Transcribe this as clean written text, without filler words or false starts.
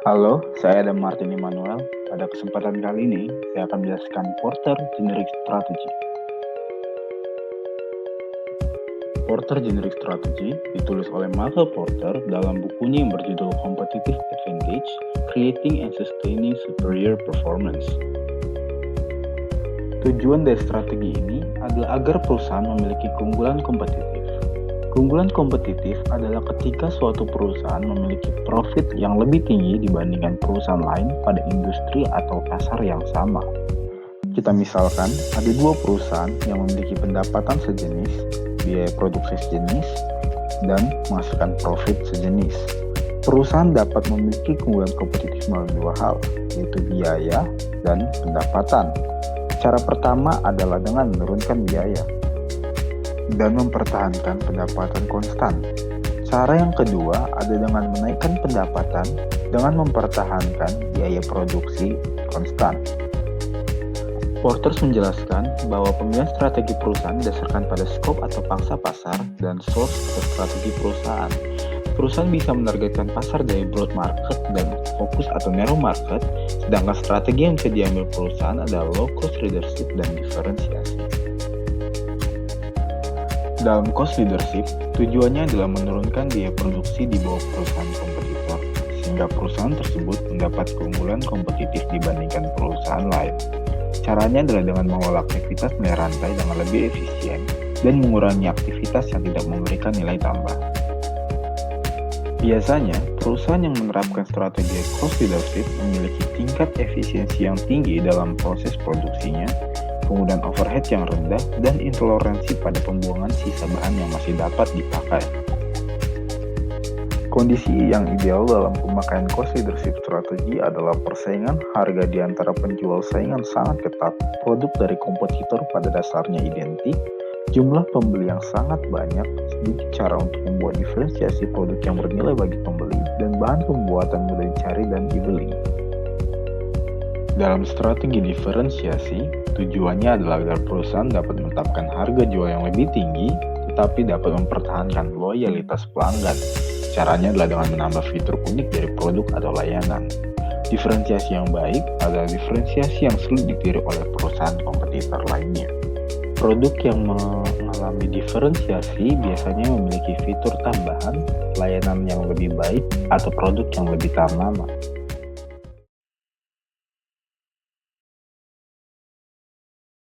Halo, saya Adam Martin Immanuel. Pada kesempatan kali ini, saya akan menjelaskan Porter Generic Strategy. Porter Generic Strategy ditulis oleh Michael Porter dalam bukunya yang berjudul Competitive Advantage: Creating and Sustaining Superior Performance. Tujuan dari strategi ini adalah agar perusahaan memiliki keunggulan kompetitif. Keunggulan kompetitif adalah ketika suatu perusahaan memiliki profit yang lebih tinggi dibandingkan perusahaan lain pada industri atau pasar yang sama. Kita misalkan ada dua perusahaan yang memiliki pendapatan sejenis, biaya produksi sejenis, dan menghasilkan profit sejenis. Perusahaan dapat memiliki keunggulan kompetitif melalui dua hal, yaitu biaya dan pendapatan. Cara pertama adalah dengan menurunkan biaya dan mempertahankan pendapatan konstan. Cara yang kedua adalah dengan menaikkan pendapatan dengan mempertahankan biaya produksi konstan. Porter menjelaskan bahwa pemilihan strategi perusahaan didasarkan pada skop atau pangsa pasar dan source atau strategi perusahaan. Perusahaan bisa menargetkan pasar dari broad market dan fokus atau narrow market, sedangkan strategi yang bisa diambil perusahaan adalah low cost leadership dan diferensiasi. Dalam cost leadership, tujuannya adalah menurunkan biaya produksi di bawah perusahaan kompetitor, sehingga perusahaan tersebut mendapat keunggulan kompetitif dibandingkan perusahaan lain. Caranya adalah dengan mengolah aktivitas nilai rantai dengan lebih efisien dan mengurangi aktivitas yang tidak memberikan nilai tambah. Biasanya, perusahaan yang menerapkan strategi cost leadership memiliki tingkat efisiensi yang tinggi dalam proses produksinya, penggunaan overhead yang rendah, dan intoleransi pada pembuangan sisa bahan yang masih dapat dipakai. Kondisi yang ideal dalam pemakaian cost leadership strategi adalah persaingan harga di antara penjual saingan sangat ketat, produk dari kompetitor pada dasarnya identik, jumlah pembeli yang sangat banyak, sedikit cara untuk membuat diferensiasi produk yang bernilai bagi pembeli, dan bahan pembuatan mudah dicari dan dibeli. Dalam strategi diferensiasi, tujuannya adalah agar perusahaan dapat menetapkan harga jual yang lebih tinggi, tetapi dapat mempertahankan loyalitas pelanggan. Caranya adalah dengan menambah fitur unik dari produk atau layanan. Diferensiasi yang baik adalah diferensiasi yang sulit ditiru oleh perusahaan kompetitor lainnya. Produk yang mengalami diferensiasi biasanya memiliki fitur tambahan, layanan yang lebih baik, atau produk yang lebih tahan lama.